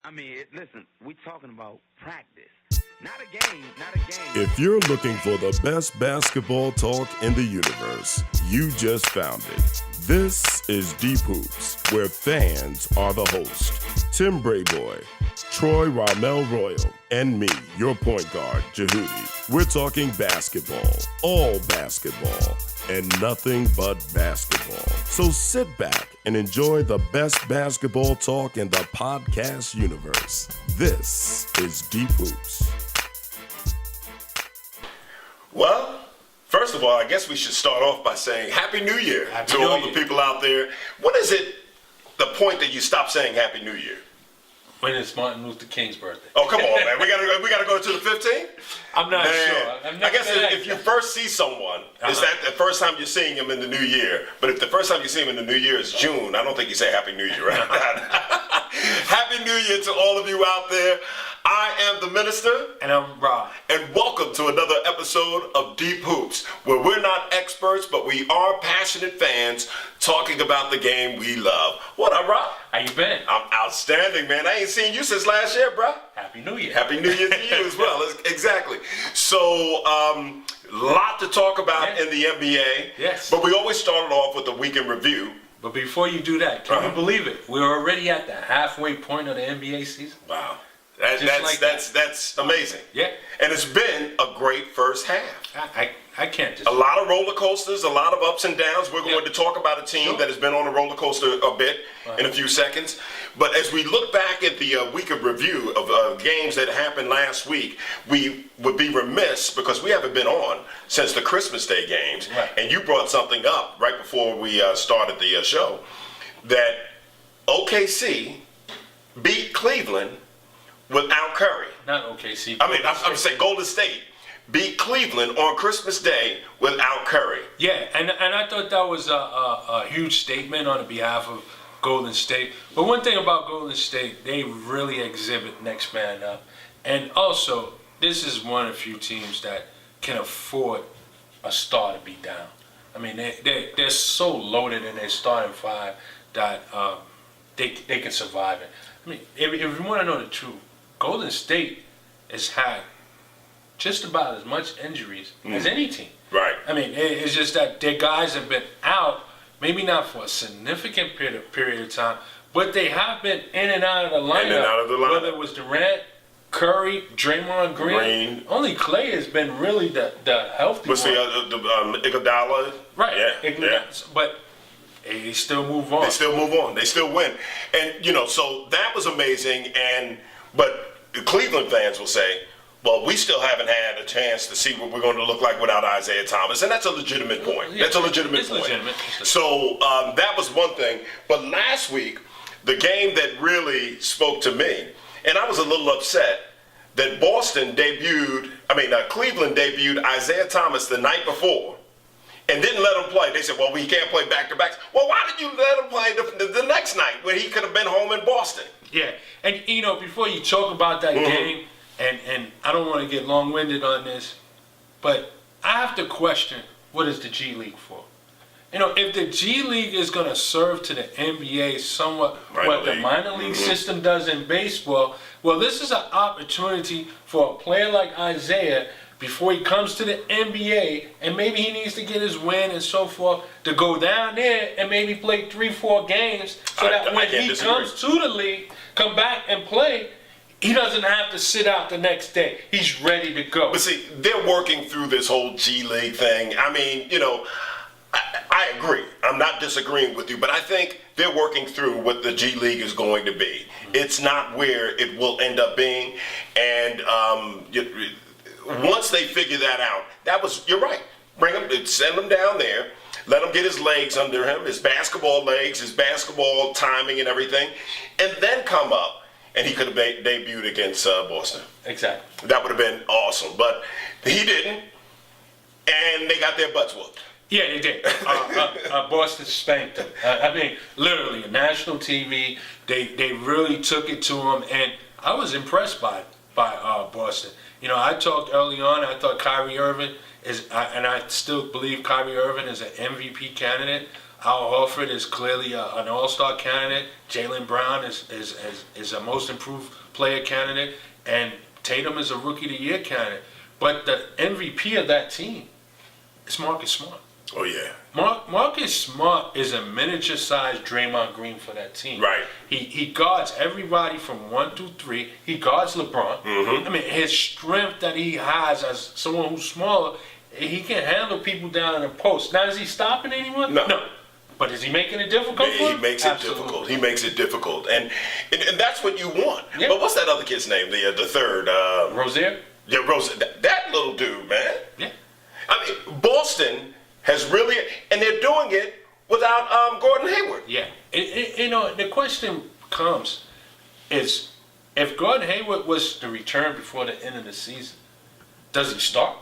I mean, listen, we talking about practice. Not a game, not a game. If you're looking for the best basketball talk in the universe, you just found it. This is Deep Hoops, where fans are the host. Tim Brayboy, Troy Ramel Royal, and me, your point guard, Jehudi. We're talking basketball, all basketball, and nothing but basketball. So sit back and enjoy the best basketball talk in the podcast universe. This is Deep Hoops. Well, first of all, I guess we should start off by saying Happy New Year to all the people out there. When is it the point that you stop saying Happy New Year? When it's Martin Luther King's birthday. Oh, come on, man. We gotta go to the 15th? I'm not sure. I guess if you first see someone, is that the first time you're seeing him in the new year? But if the first time you see him in the new year is June, I don't think you say Happy New Year, right? Happy New Year to all of you out there. I am the minister. And I'm Rob. And welcome to another episode of Deep Hoops, where we're not experts, but we are passionate fans talking about the game we love. What up, Rob? How you been? I'm outstanding, man. I ain't seen you since last year, bro. Happy New Year. Happy New Year to you as well. Exactly. So, lot to talk about in the NBA. Yes. But we always started off with the weekend review. But before you do that, can you believe it? We're already at the halfway point of the NBA season. Wow. That's amazing. Yeah. And it's been a great first half. I can't just... A lot of roller coasters, a lot of ups and downs. We're going to talk about a team that has been on a roller coaster a bit in a few seconds. But as we look back at the week of review of games that happened last week, we would be remiss because we haven't been on since the Christmas Day games. Right. And you brought something up right before we started the show that OKC beat Cleveland without Curry. Not OKC. I mean, I'm saying Golden State beat Cleveland on Christmas Day without Curry. Yeah, and I thought that was a huge statement on the behalf of Golden State. But one thing about Golden State, they really exhibit next man up. And also, this is one of the few teams that can afford a star to be down. I mean, they're so loaded in their starting five that they can survive it. I mean, if you want to know the truth, Golden State has had just about as much injuries as any team. Right. I mean, it's just that their guys have been out, maybe not for a significant period of time, but they have been in and out of the lineup. Whether it was Durant, Curry, Draymond Green. Only Clay has been really the healthy one. Iguodala. Right. Yeah. But they still move on. They still move on. They still win. And, so that was amazing. But Cleveland fans will say, well, we still haven't had a chance to see what we're going to look like without Isaiah Thomas. And that's a legitimate point. Yeah, that's a legitimate point. Legitimate. So that was one thing. But last week, the game that really spoke to me, and I was a little upset that Cleveland debuted Isaiah Thomas the night before and didn't let him play. They said, well, we can't play back-to-backs. Well, why did you let him play the next night when he could have been home in Boston? Yeah, and before you talk about that game, and I don't want to get long-winded on this, but I have to question, what is the G League for? If the G League is going to serve to the NBA somewhat what the minor league system does in baseball, well, this is an opportunity for a player like Isaiah, before he comes to the NBA, and maybe he needs to get his win and so forth, to go down there and maybe play 3-4 games so that when he comes to the league, come back and play, he doesn't have to sit out the next day. He's ready to go. But see, they're working through this whole G League thing. I mean, I agree. I'm not disagreeing with you, but I think they're working through what the G League is going to be. It's not where it will end up being. And once they figure that out, you're right. Bring him, send him down there. Let him get his legs under him, his basketball legs, his basketball timing and everything, and then come up. And he could have debuted against Boston. Exactly. That would have been awesome. But he didn't, and they got their butts whooped. Yeah, they did. Boston spanked them. I mean, literally, national TV, they really took it to him, and I was impressed by Boston. I talked early on, I thought Kyrie Irving and I still believe Kyrie Irving is an MVP candidate. Al Horford is clearly an all-star candidate. Jaylen Brown is a most improved player candidate. And Tatum is a rookie of the year candidate. But the MVP of that team is Marcus Smart. Oh, yeah. Marcus Smart is a miniature-sized Draymond Green for that team. Right. He guards everybody from 1 through 3. He guards LeBron. Mm-hmm. I mean, his strength that he has as someone who's smaller, he can handle people down in the post. Now, is he stopping anyone? No. But is he making it difficult for He him? makes it Absolutely. difficult. He makes it difficult. And that's what you want. Yeah. But what's that other kid's name? The third? Rozier? Yeah, Rose. That little dude, man. Yeah. I mean, Boston has really, and they're doing it without Gordon Hayward. Yeah. The question comes is, if Gordon Hayward was to return before the end of the season, does he start?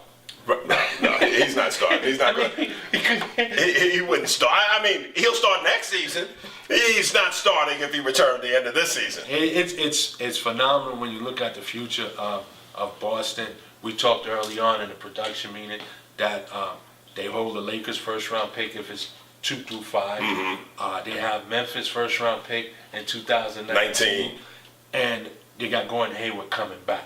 Right. No, he's not starting. He's not going. He wouldn't start. I mean, he'll start next season. He's not starting if he returned at the end of this season. It's phenomenal when you look at the future of Boston. We talked early on in the production meeting that they hold the Lakers first round pick if it's 2 through 5. Mm-hmm. They have Memphis first round pick in 2019, and they got Gordon Hayward coming back.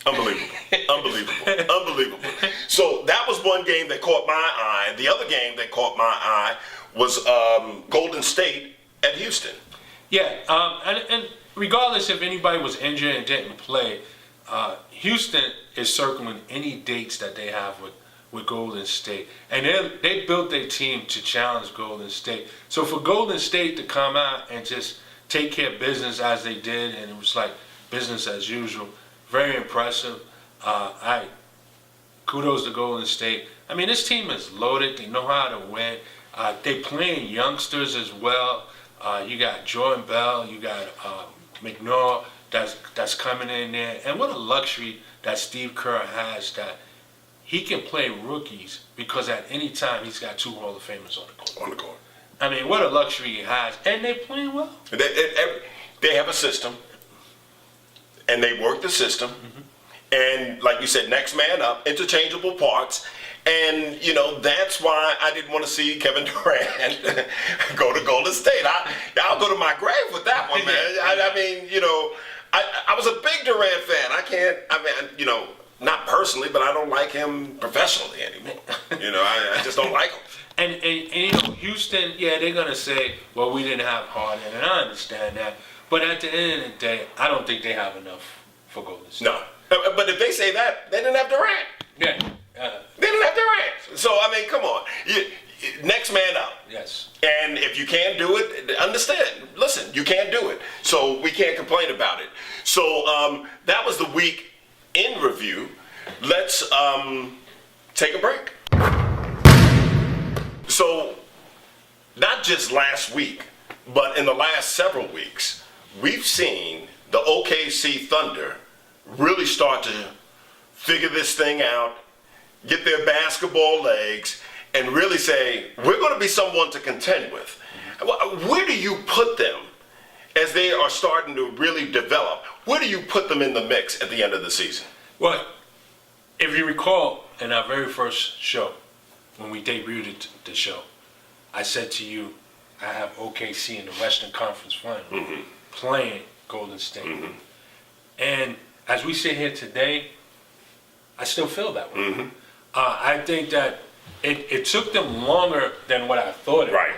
Unbelievable. So that was one game that caught my eye. The other game that caught my eye was Golden State at Houston. Yeah, and regardless if anybody was injured and didn't play, Houston is circling any dates that they have with Golden State. And they built their team to challenge Golden State. So for Golden State to come out and just take care of business as they did, and it was like business as usual, very impressive. Kudos to Golden State. I mean, this team is loaded. They know how to win. They playing youngsters as well. You got Jordan Bell. You got McNair that's coming in there. And what a luxury that Steve Kerr has, that he can play rookies because at any time he's got 2 Hall of Famers on the court. I mean, what a luxury he has. And they're playing well. They have a system, and they work the system. Mm-hmm. And like you said, next man up, interchangeable parts. And, that's why I didn't want to see Kevin Durant go to Golden State. I'll go to my grave with that one, man. I mean, I was a big Durant fan. Not personally, but I don't like him professionally anymore. I just don't like him. And Houston, yeah, they're going to say, well, we didn't have Harden, and I understand that. But at the end of the day, I don't think they have enough for Golden State. No. But if they say that, they didn't have Durant. Yeah. They didn't have Durant. So, I mean, come on. Next man up. Yes. And if you can't do it, understand. Listen, you can't do it. So we can't complain about it. So that was the week in review. Let's take a break. So, not just last week, but in the last several weeks, we've seen the OKC Thunder really start to figure this thing out, get their basketball legs, and really say, we're going to be someone to contend with. Where do you put them as they are starting to really develop? Where do you put them in the mix at the end of the season? Well, if you recall, in our very first show, when we debuted the show, I said to you, I have OKC in the Western Conference Final playing Golden State. Mm-hmm. And as we sit here today, I still feel that way. Mm-hmm. I think that it took them longer than what I thought it would. Right.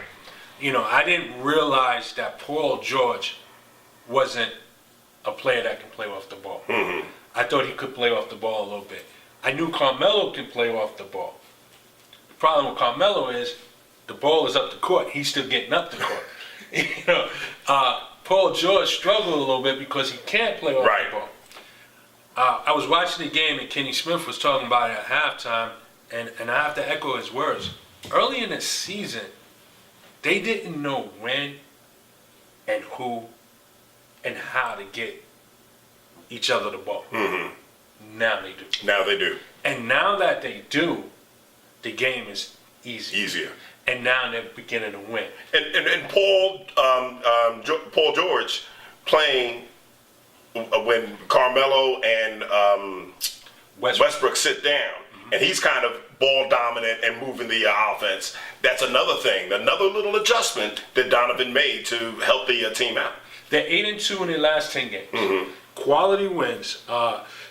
I didn't realize that Paul George wasn't a player that can play off the ball. Mm-hmm. I thought he could play off the ball a little bit. I knew Carmelo could play off the ball. The problem with Carmelo is the ball is up the court. He's still getting up the court. Paul George struggled a little bit because he can't play off the ball. I was watching the game and Kenny Smith was talking about it at halftime, and I have to echo his words. Early in the season, they didn't know when and who and how to get each other the ball. Mm-hmm. Now they do. Now they do. And now that they do, the game is easier. And now they're beginning to win. And Paul George playing when Carmelo and Westbrook sit down. Mm-hmm. and he's kind of ball dominant and moving the offense. That's another thing, another little adjustment that Donovan made to help the team out. They're 8-2 in their last 10 games. Quality wins.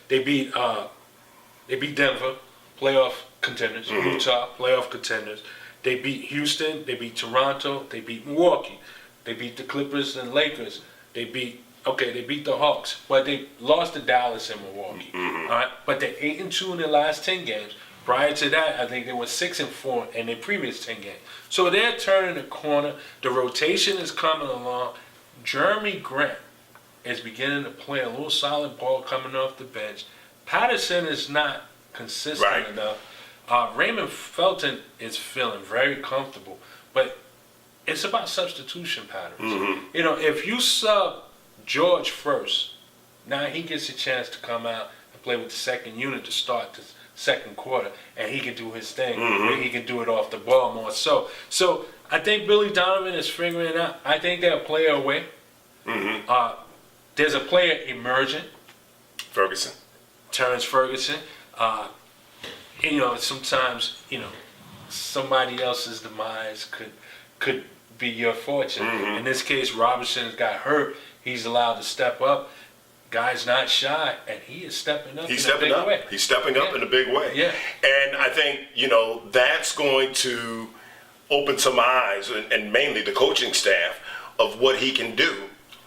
They beat Denver, playoff contenders. Utah, playoff contenders. They beat Houston. They beat Toronto. They beat Milwaukee. They beat the Clippers and Lakers. They beat the Hawks, but they lost to Dallas and Milwaukee. All right, but they're 8-2 in their last 10 games. Prior to that, I think they were 6-4 in their previous 10 games. So they're turning the corner. The rotation is coming along. Jeremy Grant is beginning to play a little solid ball coming off the bench. Patterson is not consistent enough. Raymond Felton is feeling very comfortable, but it's about substitution patterns. You know, if you sub George first, now he gets a chance to come out and play with the second unit to start the second quarter, and he can do his thing. He can do it off the ball more. So I think Billy Donovan is figuring it out. I think they're a player away. There's a player emerging. Terrence Ferguson. You know, sometimes, you know, somebody else's demise could be your fortune. In this case, Robertson's got hurt. He's allowed to step up. Guy's not shy, and he is stepping up in a big way. He's stepping up in a big way. Yeah. And I think, you know, that's going to open some eyes, and mainly the coaching staff, of what he can do.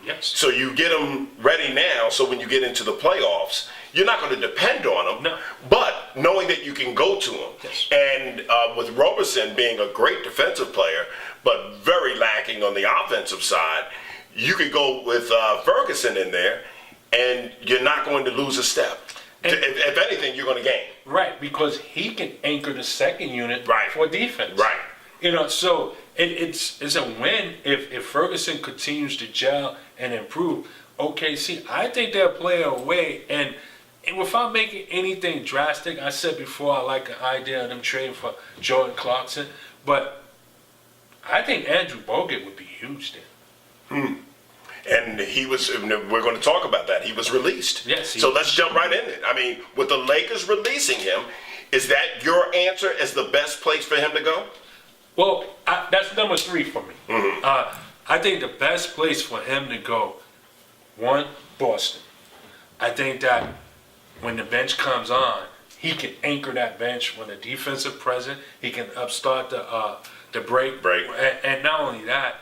Yes. So you get him ready now, so when you get into the playoffs, you're not going to depend on him, No. but knowing that you can go to him. Yes. And with Roberson being a great defensive player, but very lacking on the offensive side, you could go with Ferguson in there, and you're not going to lose a step. And if anything, you're going to gain. Right, because he can anchor the second unit for defense. Right. You know, so it's a win if Ferguson continues to gel and improve. OKC, I think they're a player away, and without making anything drastic, I said before I like the idea of them trading for Jordan Clarkson, but I think Andrew Bogut would be huge there. And he was, we're going to talk about that. He was released. Yes. So let's jump right in it. I mean, with the Lakers releasing him, is that your answer as the best place for him to go? Well, that's number 3 for me. I think the best place for him to go, 1, Boston. I think that when the bench comes on, he can anchor that bench when the defensive present. He can upstart the break. And not only that,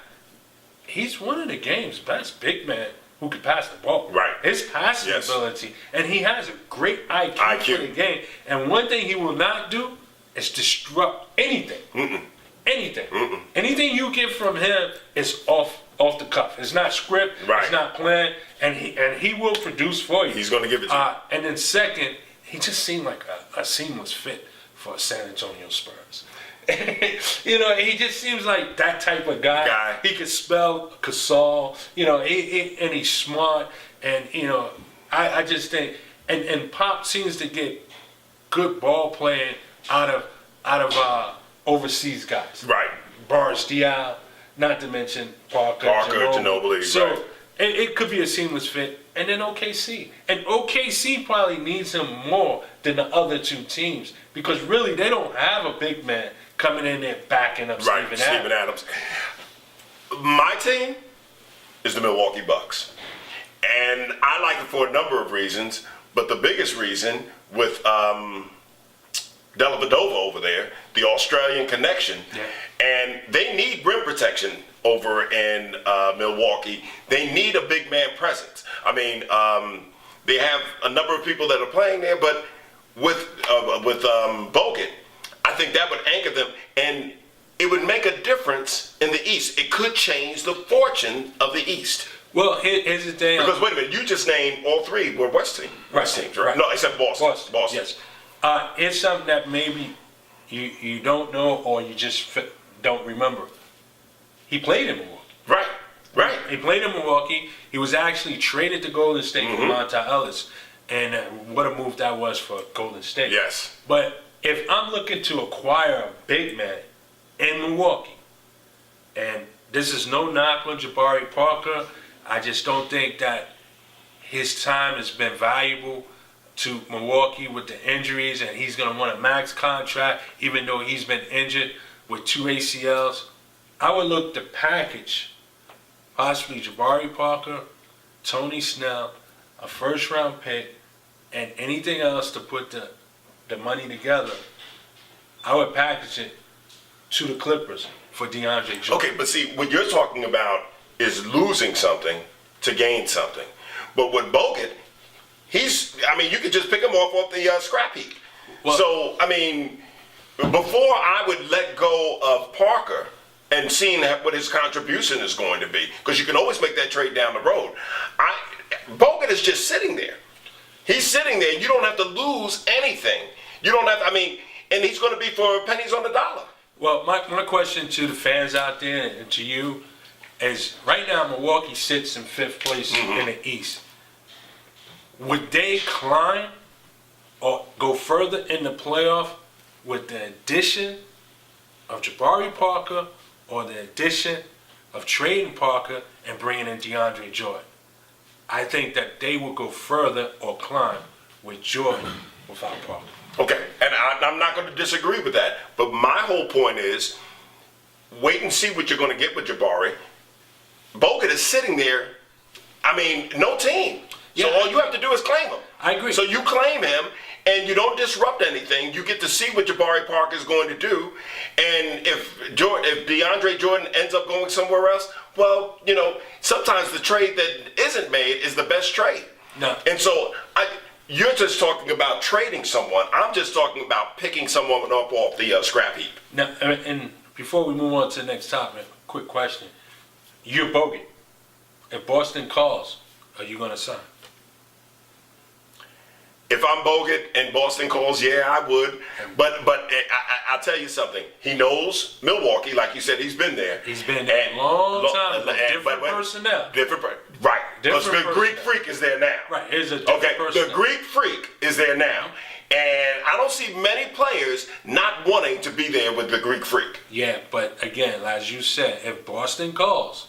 he's one of the game's best big men who can pass the ball. Right. His passing ability, and he has a great IQ for the game. And one thing he will not do is disrupt anything. Anything. Anything you get from him is off the cuff. It's not script. It's not planned, and he will produce for you. He's going to give it to you. And then second, he just seemed like a seamless fit for San Antonio Spurs. You know, he just seems like that type of guy. He can spell Gasol, you know, and he's smart. And, you know, I just think, and Pop seems to get good ball playing out of overseas guys. Right. Boris Diaw, not to mention Parker Ginobili. So it could be a seamless fit. And then OKC. And OKC probably needs him more than the other 2 teams because really they don't have a big man coming in there backing up Steven Adams. My team is the Milwaukee Bucks. And I like it for a number of reasons, but the biggest reason with Dellavedova over there, the Australian connection, and they need rim protection over in Milwaukee. They need a big man presence. I mean, they have a number of people that are playing there, but with Bogut, I think that would anchor them, and it would make a difference in the East. It could change the fortune of the East. Well, here's the thing. Because wait a minute, you just named all 3 were West teams, right? No, except Boston. Yes. It's something that maybe you don't know or you just don't remember. He played in Milwaukee. Right. He played in Milwaukee. He was actually traded to Golden State for Monta Ellis, and what a move that was for Golden State. Yes. But if I'm looking to acquire a big man in Milwaukee, and this is no knock on Jabari Parker, I just don't think that his time has been valuable to Milwaukee with the injuries, and he's going to want a max contract, even though he's been injured with 2 ACLs. I would look to package possibly Jabari Parker, Tony Snell, a first-round pick, and anything else to put the money together. I would package it to the Clippers for DeAndre Jordan. Okay, but see, what you're talking about is losing something to gain something. But with Bogut, you could just pick him off the scrap heap. Well, so, before I would let go of Parker and seeing what his contribution is going to be, because you can always make that trade down the road. Bogut is just sitting there. He's sitting there. You don't have to lose anything. You don't have and he's going to be for pennies on the dollar. Well, my question to the fans out there and to you is, right now Milwaukee sits in 5th place in the East. Would they climb or go further in the playoff with the addition of Jabari Parker or the addition of trading Parker and bringing in DeAndre Jordan? I think that they will go further or climb with Jordan without Parker. Okay, and I'm not going to disagree with that. But my whole point is, wait and see what you're going to get with Jabari. Bogut is sitting there, no team. So all you have to do is claim him. I agree. So you claim him, and you don't disrupt anything. You get to see what Jabari Parker is going to do. And if DeAndre Jordan ends up going somewhere else, well, sometimes the trade that isn't made is the best trade. No. And so you're just talking about trading someone. I'm just talking about picking someone up off the scrap heap. Now, and before we move on to the next topic, quick question. You're Bogut. If Boston calls, are you going to sign? If I'm Bogut and Boston calls, yeah, I would. But I'll tell you something. He knows Milwaukee, like you said, he's been there. He's been there a long time. Different personnel. Right. Because the Greek Freak is there now. Right. Here's a different personnel. The Greek Freak is there now. And I don't see many players not wanting to be there with the Greek Freak. Yeah, but again, as you said, if Boston calls,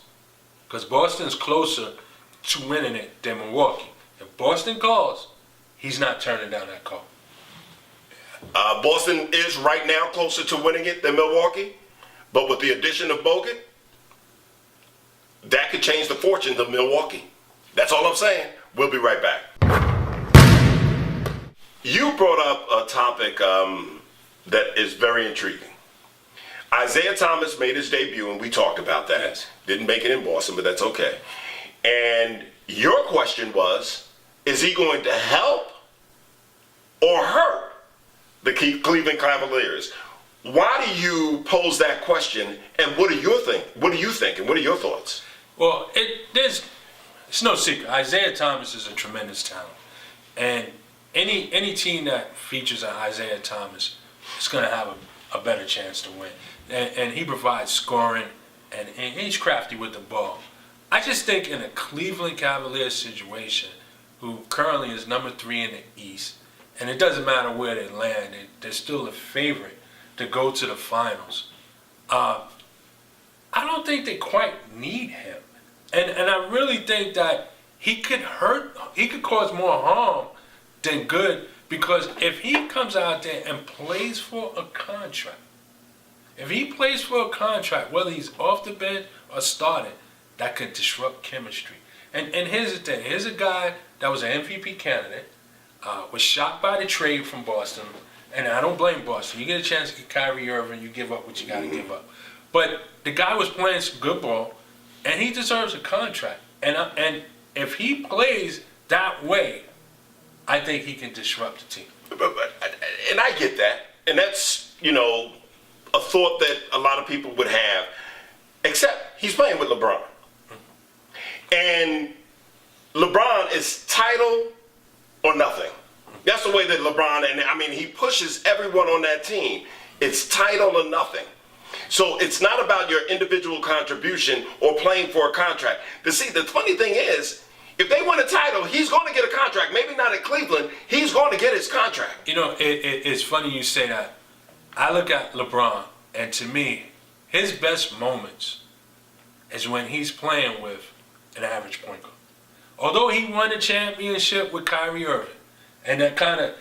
because Boston's closer to winning it than Milwaukee. If Boston calls, he's not turning down that call. Boston is right now closer to winning it than Milwaukee, but with the addition of Bogut, that could change the fortunes of Milwaukee. That's all I'm saying. We'll be right back. You brought up a topic that is very intriguing. Isaiah Thomas made his debut, and we talked about that. Yes. Didn't make it in Boston, but that's okay. And your question was, is he going to help or hurt the Cleveland Cavaliers? Why do you pose that question, and what do you think? What do you think, and what are your thoughts? Well, it's no secret. Isaiah Thomas is a tremendous talent, and any team that features an Isaiah Thomas is going to have a better chance to win. And he provides scoring, and he's crafty with the ball. I just think in a Cleveland Cavaliers situation, who currently is number 3 in the East, and it doesn't matter where they land, they're still a favorite to go to the finals. I don't think they quite need him. And I really think that he could cause more harm than good, because if he comes out there and plays for a contract, whether he's off the bench or starting, that could disrupt chemistry. And here's the thing. Here's a guy that was an MVP candidate, was shocked by the trade from Boston, and I don't blame Boston. You get a chance to get Kyrie Irving, you give up what you got to give up. But the guy was playing some good ball, and he deserves a contract. And if he plays that way, I think he can disrupt the team. And I get that. And that's, a thought that a lot of people would have, except he's playing with LeBron. And LeBron is title or nothing. That's the way that LeBron, and he pushes everyone on that team. It's title or nothing. So it's not about your individual contribution or playing for a contract. The funny thing is, if they win a title, he's going to get a contract. Maybe not at Cleveland. He's going to get his contract. It's funny you say that. I look at LeBron, and to me, his best moments is when he's playing with an average point guard. Although he won a championship with Kyrie Irving, And that kind of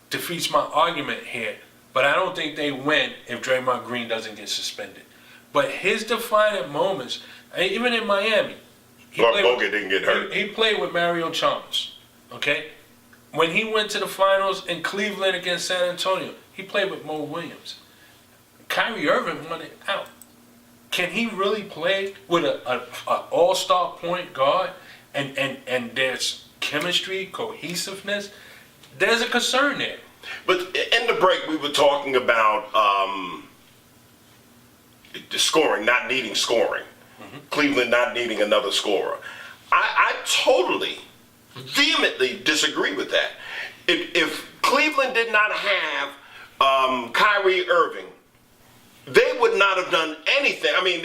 defeats my argument here. But I don't think they win if Draymond Green doesn't get suspended. But his defining moments, even in Miami, Bogut didn't get hurt. He played with Mario Chalmers, okay? When he went to the finals in Cleveland against San Antonio, he played with Mo Williams. Kyrie Irving wanted out. Can he really play with an all-star point guard and there's chemistry, cohesiveness? There's a concern there. But in the break, we were talking about the scoring, not needing scoring. Cleveland not needing another scorer. I totally, vehemently disagree with that. If Cleveland did not have Kyrie Irving, they would not have done anything. I mean,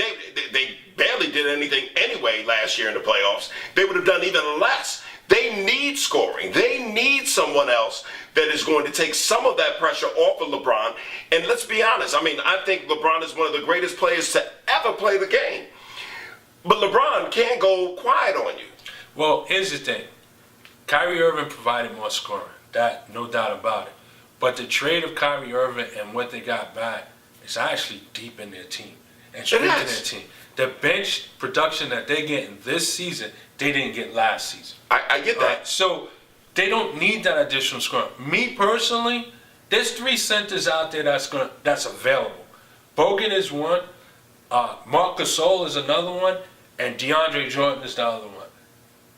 they barely did anything anyway last year in the playoffs. They would have done even less. They need scoring. They need someone else that is going to take some of that pressure off of LeBron. And let's be honest, I mean, I think LeBron is one of the greatest players to ever play the game. But LeBron can't go quiet on you. Well, here's the thing. Kyrie Irving provided more scoring. That, no doubt about it. But the trade of Kyrie Irving and what they got back is actually deep in their team and strengthening their team. The bench production that they're getting this season, they didn't get last season. I get that. So they don't need that additional scoring. Me personally, there's 3 centers out there that's available. Bogut is one, Marc Gasol is another one, and DeAndre Jordan is the other one.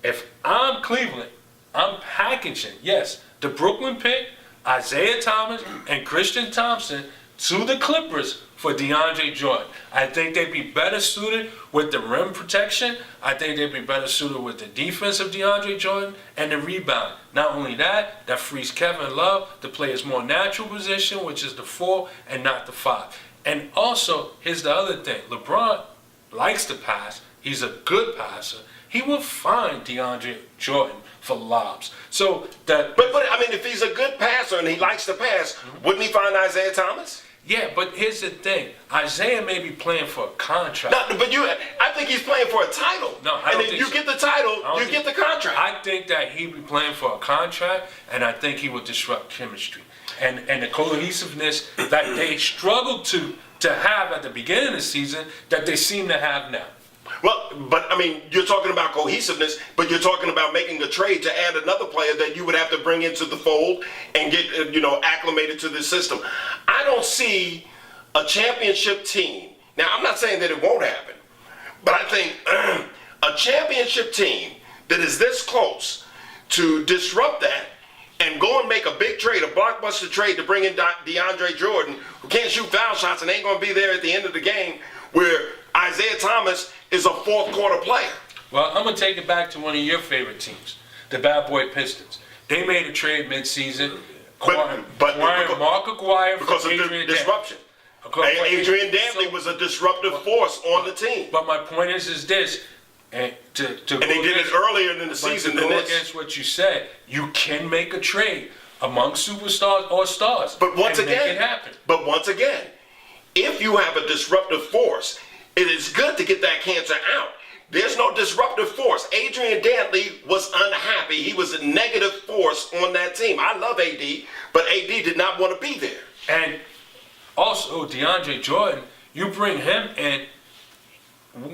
If I'm Cleveland, I'm packaging, yes, the Brooklyn pick, Isaiah Thomas, and Christian Thompson to the Clippers for DeAndre Jordan. I think they'd be better suited with the rim protection. I think they'd be better suited with the defense of DeAndre Jordan and the rebound. Not only that, that frees Kevin Love to play his more natural position, which is the 4 and not the 5. And also, here's the other thing. LeBron likes to pass. He's a good passer. He will find DeAndre Jordan for lobs. So that. But I mean, if he's a good passer and he likes to pass, wouldn't he find Isaiah Thomas? Yeah, but here's the thing. Isaiah may be playing for a contract. No, but I think he's playing for a title. No, I don't and if think you so. get the title, you get the contract. I think that he'd be playing for a contract, and I think he would disrupt chemistry. And the cohesiveness that they struggled to have at the beginning of the season that they seem to have now. Well, but I mean, you're talking about cohesiveness, but you're talking about making a trade to add another player that you would have to bring into the fold and get, acclimated to the system. I don't see a championship team. Now, I'm not saying that it won't happen, but I think a championship team that is this close to disrupt that and go and make a big trade, a blockbuster trade to bring in DeAndre Jordan, who can't shoot foul shots and ain't going to be there at the end of the game, where Isaiah Thomas is a fourth quarter player. Well, I'm going to take it back to one of your favorite teams, the Bad Boy Pistons. They made a trade midseason, acquiring Mark Aguirre because of the disruption. Adrian Dantley was a disruptive force on the team. But my point is this, and they did it earlier in the season than this. Against what you said, you can make a trade among superstars or stars. But once and again, make it happen. But once again, if you have a disruptive force, it is good to get that cancer out. There's no disruptive force. Adrian Dantley was unhappy. He was a negative force on that team. I love AD, but AD did not want to be there. And also, DeAndre Jordan, you bring him in,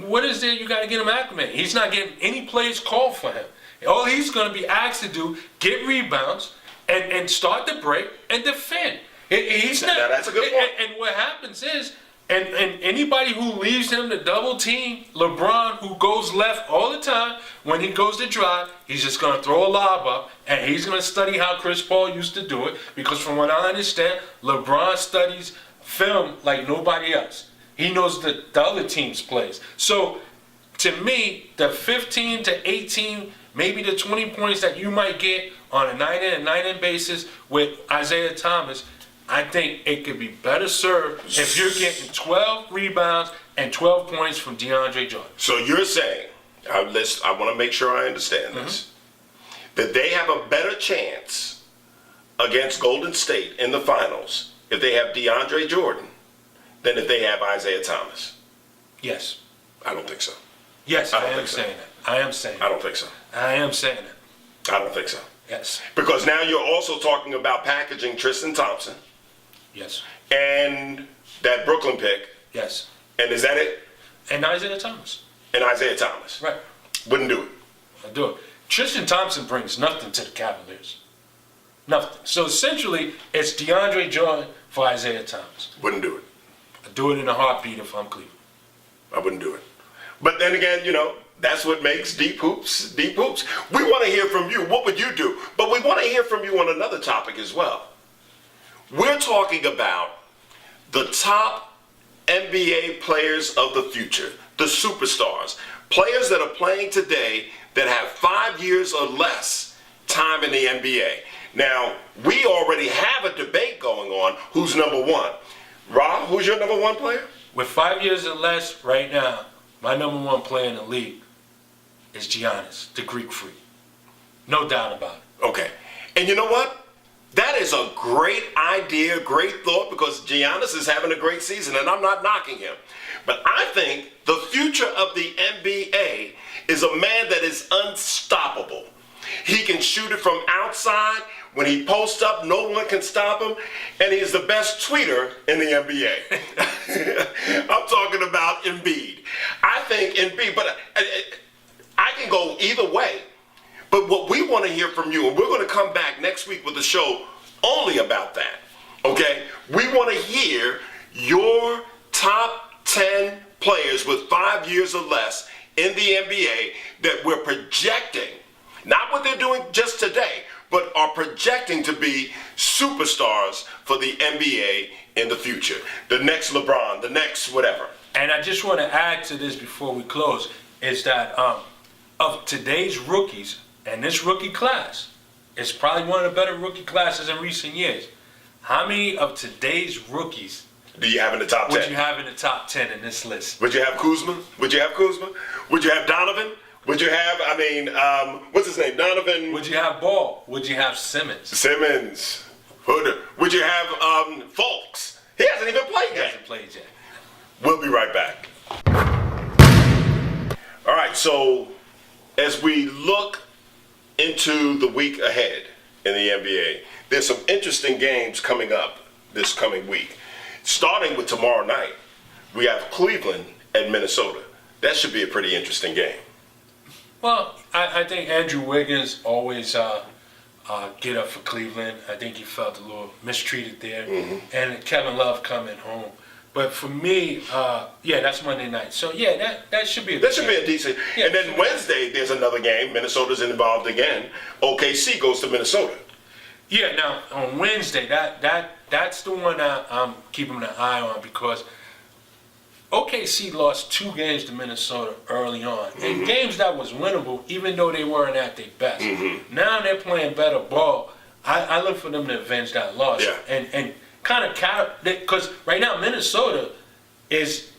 what is there you got to get him acclimated? He's not getting any plays called for him. All he's going to be asked to do, get rebounds and start the break and defend. He's not. Now, that's a good point. And what happens is, and anybody who leaves him to double team LeBron, who goes left all the time, when he goes to drive, he's just going to throw a lob up, and he's going to study how Chris Paul used to do it, because from what I understand, LeBron studies film like nobody else. He knows the other team's plays. So, to me, the 15 to 18, maybe the 20 points that you might get on a night-in and night-in basis with Isaiah Thomas, I think it could be better served if you're getting 12 rebounds and 12 points from DeAndre Jordan. So you're saying, I want to make sure I understand this, that they have a better chance against Golden State in the finals if they have DeAndre Jordan than if they have Isaiah Thomas? Yes. I don't think so. Yes, I am think so. saying that. I am saying I don't think so. I am saying that. I don't think so. Yes. Because now you're also talking about packaging Tristan Thompson Yes. and that Brooklyn pick. Yes. And is that it? And Isaiah Thomas. And Isaiah Thomas. Right. Wouldn't do it. I do it. Tristan Thompson brings nothing to the Cavaliers. Nothing. So essentially, it's DeAndre Jordan for Isaiah Thomas. Wouldn't do it. I do it in a heartbeat if I'm Cleveland. I wouldn't do it. But then again, that's what makes Deep Hoops Deep Hoops. We want to hear from you. What would you do? But we want to hear from you on another topic as well. We're talking about the top NBA players of the future, the superstars, players that are playing today that have 5 years or less time in the NBA. Now, we already have a debate going on who's number one. Rob, who's your number one player? With 5 years or less right now, my number one player in the league is Giannis, the Greek freak. No doubt about it. Okay. And you know what? That is a great idea, great thought, because Giannis is having a great season, and I'm not knocking him. But I think the future of the NBA is a man that is unstoppable. He can shoot it from outside. When he posts up, no one can stop him. And he's the best tweeter in the NBA. I'm talking about Embiid. I think Embiid, but I can go either way. But what we want to hear from you, and we're going to come back next week with a show only about that, okay? We want to hear your top 10 players with 5 years or less in the NBA that we're projecting, not what they're doing just today, but are projecting to be superstars for the NBA in the future. The next LeBron, the next whatever. And I just want to add to this before we close, is that of today's rookies, and this rookie class is probably one of the better rookie classes in recent years. How many of today's rookies do you have in the top 10? would you have in the top 10 in this list? Would you have Kuzma? Would you have Kuzma? Would you have Donovan? Would you have, what's his name? Donovan? Would you have Ball? Would you have Simmons? Simmons. Would you have Fultz? He hasn't even played He yet. hasn't played yet. We'll be right back. All right, so as we look into the week ahead in the NBA, there's some interesting games coming up this coming week. Starting with tomorrow night, we have Cleveland and Minnesota. That should be a pretty interesting game. Well, I think Andrew Wiggins always get up for Cleveland. I think he felt a little mistreated there. Mm-hmm. And Kevin Love coming home. But for me, that's Monday night. So, that should be a good game. Be a decent. Yeah, and then Wednesday, there's another game. Minnesota's involved again. OKC goes to Minnesota. Yeah, now, on Wednesday, that's the one I'm keeping an eye on because OKC lost 2 games to Minnesota early on. Mm-hmm. And games that was winnable, even though they weren't at their best. Mm-hmm. Now they're playing better ball. I look for them to avenge that loss. Yeah. And kind of because right now Minnesota is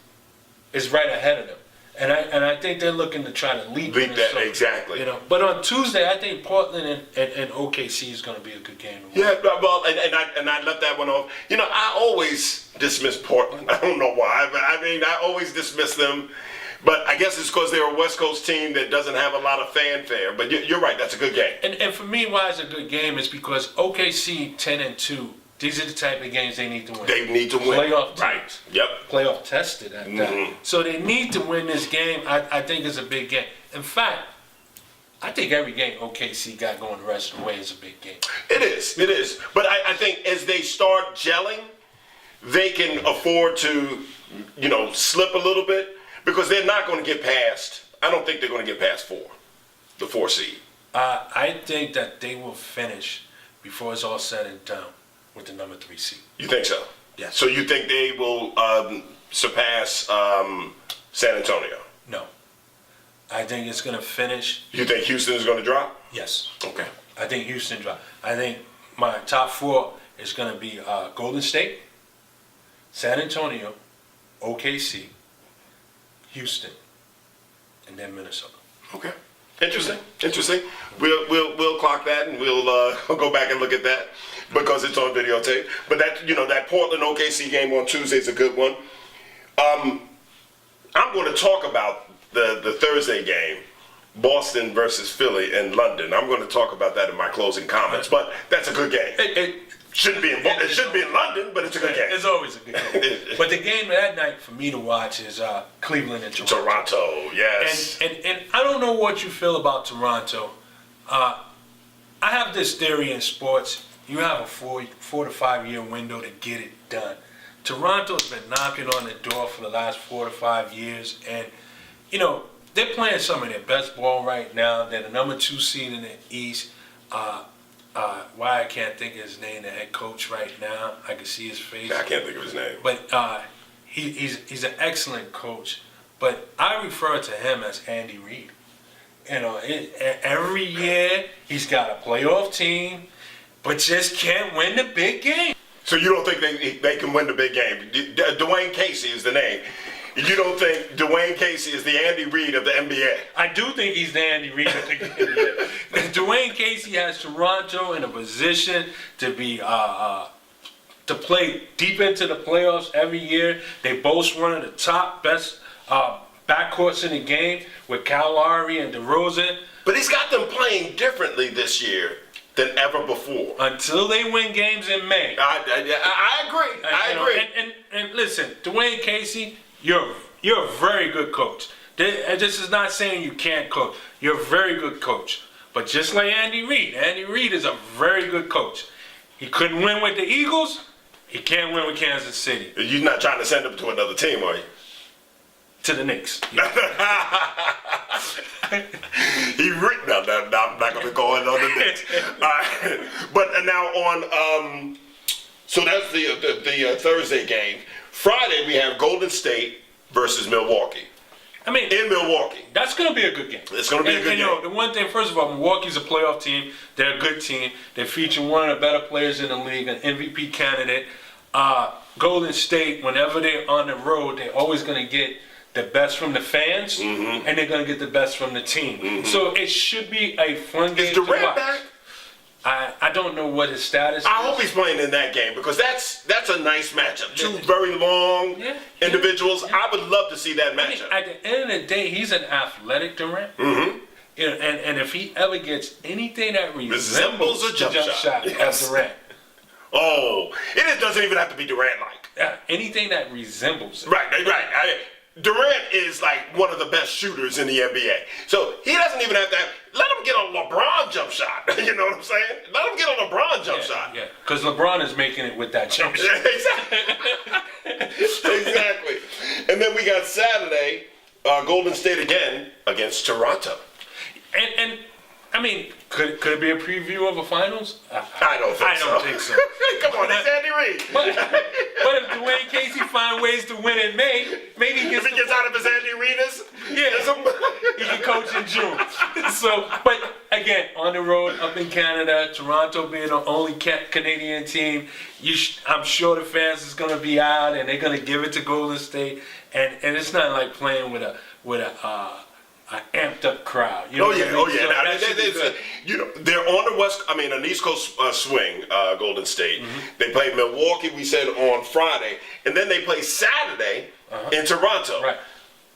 right ahead of them, and I think they're looking to try to leap that exactly. But on Tuesday, I think Portland and OKC is going to be a good game. Yeah, well, and I left that one off. I always dismiss Portland. I don't know why. I always dismiss them. But I guess it's because they're a West Coast team that doesn't have a lot of fanfare. But you're right. That's a good game. And for me, why it's a good game is because OKC 10-2. These are the type of games they need to win. They need to win. Playoff teams. Right. Yep. Playoff tested at that. So they need to win this game. I think it's a big game. In fact, I think every game OKC got going the rest of the way is a big game. It is. But I think as they start gelling, they can afford to, slip a little bit because they're not going to get past. I don't think they're going to get past 4, the 4 seed. I think that they will finish before it's all said and done with the number 3 seed. You think so? Yes. So you think they will surpass San Antonio? No. I think it's going to finish. You think Houston is going to drop? Yes. Okay. I think Houston drop. I think my top 4 is going to be Golden State, San Antonio, OKC, Houston, and then Minnesota. Okay. Interesting. We'll clock that and we'll go back and look at that because it's on videotape. But that Portland OKC game on Tuesday is a good one. I'm going to talk about the Thursday game Boston versus Philly in London. I'm going to talk about that in my closing comments, but that's a good game. It shouldn't be in London, but it's a good game. It's always a good game. But the game that night for me to watch is Cleveland and Toronto. Toronto, yes. And I don't know what you feel about Toronto. I have this theory in sports. You have a 4 to 5 year window to get it done. Toronto's been knocking on the door for the last 4 to 5 years, and they're playing some of their best ball right now. They're the number 2 seed in the East. Why I can't think of his name, the head coach right now. I can see his face. I can't think of his name. But he's an excellent coach. But I refer to him as Andy Reid. Every year he's got a playoff team, but just can't win the big game. So you don't think they can win the big game? Dwayne Casey is the name. You don't think Dwayne Casey is the Andy Reid of the NBA? I do think he's the Andy Reid of the NBA. Dwayne Casey has Toronto in a position to be to play deep into the playoffs every year. They boast one of the top best backcourts in the game with Kyle Lowry and DeRozan. But he's got them playing differently this year than ever before. Until they win games in May. I agree. I agree. And listen, Dwayne Casey, you're a very good coach. This is not saying you can't coach. You're a very good coach. But just like Andy Reid is a very good coach. He couldn't win with the Eagles. He can't win with Kansas City. You're not trying to send him to another team, are you? To the Knicks. Yeah. I'm not going to go on the Knicks. But now on, so that's the Thursday game. Friday we have Golden State versus Milwaukee. In Milwaukee. That's going to be a good game. It's going to be a good game. The one thing, first of all, Milwaukee's a playoff team. They're a good team. They feature one of the better players in the league, an MVP candidate. Golden State, whenever they're on the road, they're always going to get the best from the fans, and they're going to get the best from the team. So it should be a fun game to watch. Is Durant back? I don't know what his status is. I hope he's playing in that game because that's a nice matchup. Two very long individuals. I would love to see that matchup. At the end of the day, he's an athletic Durant. And if he ever gets anything that resembles a jump shot as Durant. Oh, it doesn't even have to be Durant-like. Anything that resembles it. Right. Durant is like one of the best shooters in the NBA. So he doesn't even have to let him get a LeBron jump shot. You know what I'm saying? Let him get a LeBron jump shot. Yeah, because LeBron is making it with that jump shot. Exactly. And then we got Saturday, Golden State again against Toronto. And I mean, could it be a preview of a finals? I don't think so. Come on, it's Andy Reid. But if Dwayne Casey finds ways to win in May, maybe he gets out of his Andy Reidness. He can coach in June. So, but again, on the road up in Canada, Toronto being the only Canadian team, I'm sure the fans is going to be out and they're going to give it to Golden State. And it's not like playing with an amped up crowd. They're on the an East Coast swing, Golden State. They play Milwaukee, we said, on Friday, and then they play Saturday in Toronto. Right.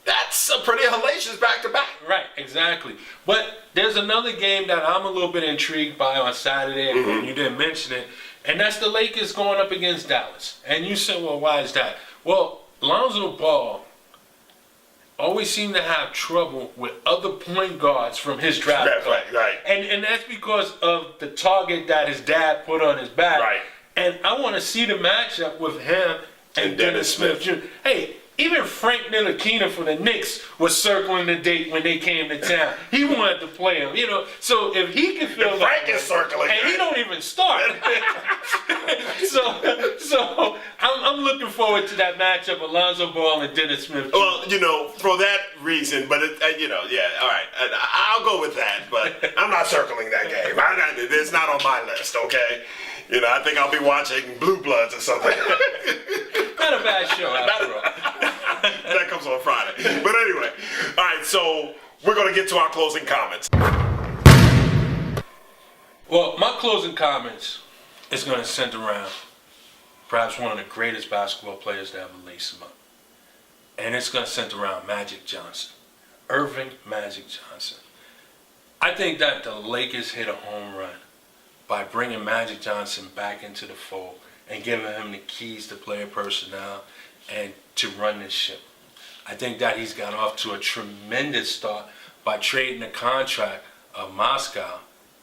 That's a pretty hellacious back-to-back. Right, exactly. But there's another game that I'm a little bit intrigued by on Saturday, and you didn't mention it, and that's the Lakers going up against Dallas. And you said, well, why is that? Well, Lonzo Ball always seemed to have trouble with other point guards from his draft. Right. And that's because of the target that his dad put on his back. Right. And I want to see the matchup with him and Dennis Smith Jr. Hey, even Frank Ntilikina for the Knicks was circling the date when they came to town. He wanted to play him, So if he can feel Frank is circling, and he don't even start. so I'm looking forward to that matchup, Alonzo Ball and Dennis Smith Jr. Well, for that reason, but all right, I'll go with that. But I'm not circling that game. It's not on my list. Okay. I think I'll be watching Blue Bloods or something. Not a bad show, after all. That comes on Friday. But anyway, all right, so we're going to get to our closing comments. Well, my closing comments is going to center around perhaps one of the greatest basketball players to ever lace him up. And it's going to center around Magic Johnson. Irving Magic Johnson. I think that the Lakers hit a home run by bringing Magic Johnson back into the fold and giving him the keys to player personnel and to run this ship. I think that he's got off to a tremendous start by trading the contract of Moscow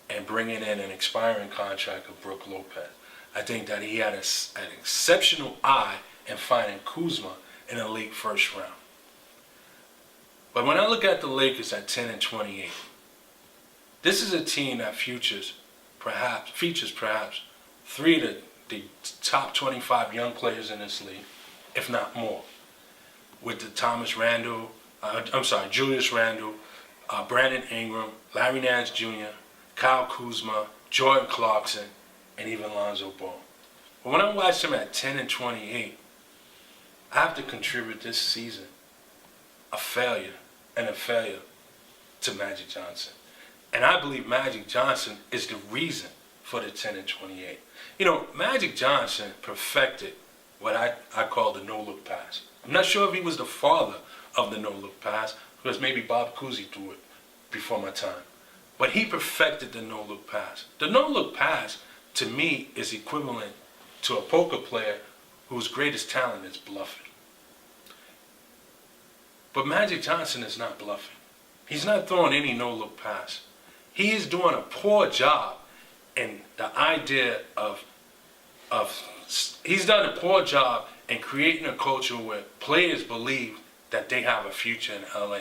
and bringing in an expiring contract of Brook Lopez. I think that he had an exceptional eye in finding Kuzma in a late first round. But when I look at the Lakers at 10-28, this is a team that features perhaps 3 of the top 25 young players in this league, if not more, with the Julius Randle, Brandon Ingram, Larry Nance Jr., Kyle Kuzma, Jordan Clarkson, and even Lonzo Ball. But when I watch them at 10-28, I have to contribute this season a failure to Magic Johnson. And I believe Magic Johnson is the reason for the 10-28. You know, Magic Johnson perfected what I call the no-look pass. I'm not sure if he was the father of the no-look pass, because maybe Bob Cousy threw it before my time. But he perfected the no-look pass. The no-look pass, to me, is equivalent to a poker player whose greatest talent is bluffing. But Magic Johnson is not bluffing. He's not throwing any no-look pass. He is doing a poor job in the idea of he's done a poor job in creating a culture where players believe that they have a future in LA.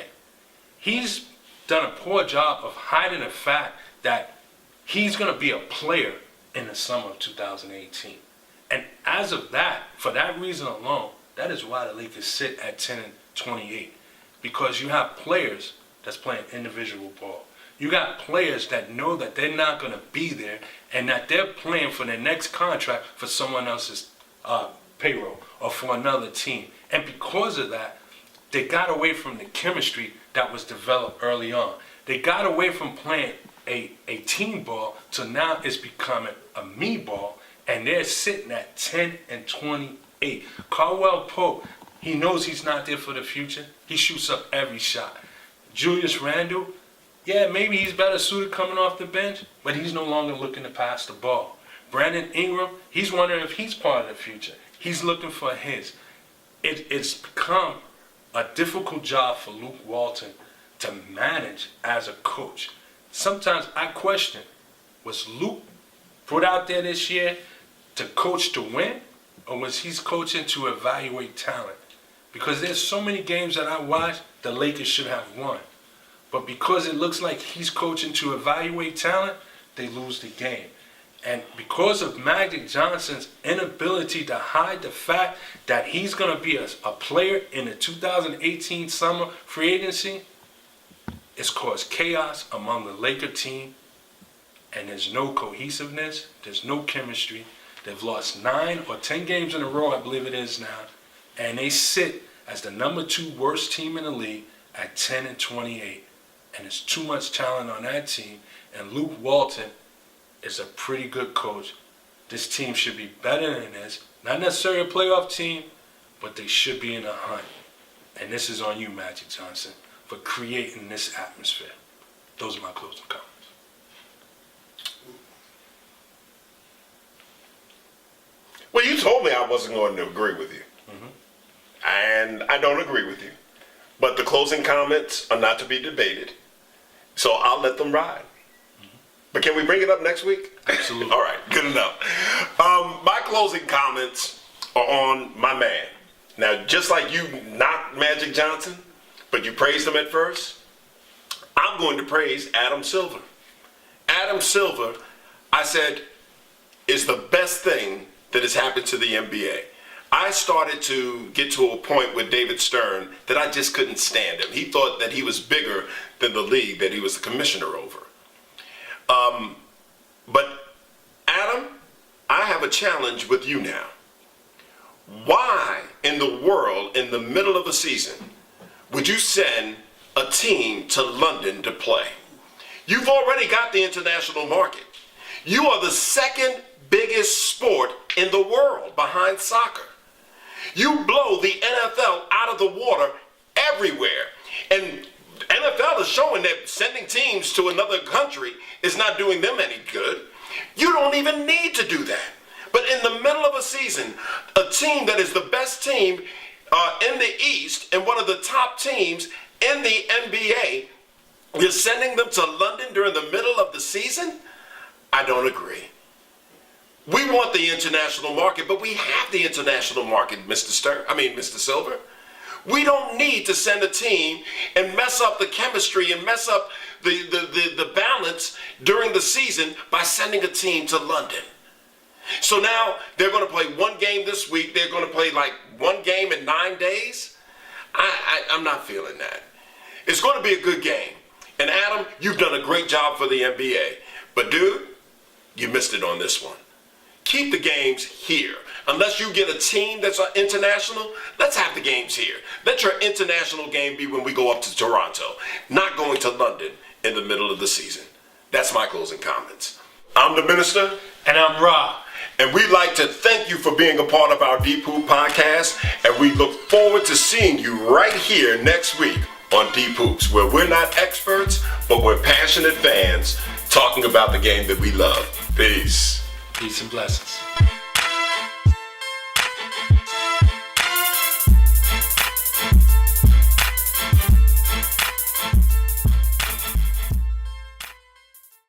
He's done a poor job of hiding the fact that he's going to be a player in the summer of 2018. And as of that, for that reason alone, that is why the Lakers sit at 10-28. Because you have players that's playing individual ball. You got players that know that they're not going to be there and that they're playing for their next contract for someone else's payroll or for another team. And because of that, they got away from the chemistry that was developed early on. They got away from playing a team ball to now it's becoming a me ball, and they're sitting at 10-28. Caldwell Pope, he knows he's not there for the future. He shoots up every shot. Julius Randle, yeah, maybe he's better suited coming off the bench, but he's no longer looking to pass the ball. Brandon Ingram, he's wondering if he's part of the future. He's looking for his. It's become a difficult job for Luke Walton to manage as a coach. Sometimes I question, was Luke put out there this year to coach to win, or was he coaching to evaluate talent? Because there's so many games that I watch, the Lakers should have won. But because it looks like he's coaching to evaluate talent, they lose the game. And because of Magic Johnson's inability to hide the fact that he's going to be a player in the 2018 summer free agency, it's caused chaos among the Laker team. And there's no cohesiveness. There's no chemistry. They've lost 9 or 10 games in a row, I believe it is now. And they sit as the number 2 worst team in the league at 10-28. And there's too much talent on that team. And Luke Walton is a pretty good coach. This team should be better than this. Not necessarily a playoff team, but they should be in a hunt. And this is on you, Magic Johnson, for creating this atmosphere. Those are my closing comments. Well, you told me I wasn't going to agree with you. And I don't agree with you. But the closing comments are not to be debated. So I'll let them ride. But can we bring it up next week? Absolutely. All right, good enough. My closing comments are on my man. Now, just like you knocked Magic Johnson, but you praised him at first, I'm going to praise Adam Silver. Adam Silver, I said, is the best thing that has happened to the NBA. I started to get to a point with David Stern that I just couldn't stand him. He thought that he was bigger than the league that he was the commissioner over. But Adam, I have a challenge with you now. Why in the world, in the middle of a season, would you send a team to London to play? You've already got the international market. You are the second biggest sport in the world behind soccer. You blow the NFL out of the water everywhere. And NFL is showing that sending teams to another country is not doing them any good. You don't even need to do that. But in the middle of a season, a team that is the best team in the East and one of the top teams in the NBA, you're sending them to London during the middle of the season? I don't agree. We want the international market, but we have the international market, Mr. Silver. We don't need to send a team and mess up the chemistry and mess up the balance during the season by sending a team to London. So now they're going to play one game this week. They're going to play like one game in 9 days. I'm not feeling that. It's going to be a good game. And Adam, you've done a great job for the NBA. But dude, you missed it on this one. Keep the games here. Unless you get a team that's international, let's have the games here. Let your international game be when we go up to Toronto, not going to London in the middle of the season. That's my closing comments. I'm the Minister. And I'm Rob. And we'd like to thank you for being a part of our Deep Hoop podcast. And we look forward to seeing you right here next week on Deep Hoops, where we're not experts, but we're passionate fans talking about the game that we love. Peace. Peace and blessings.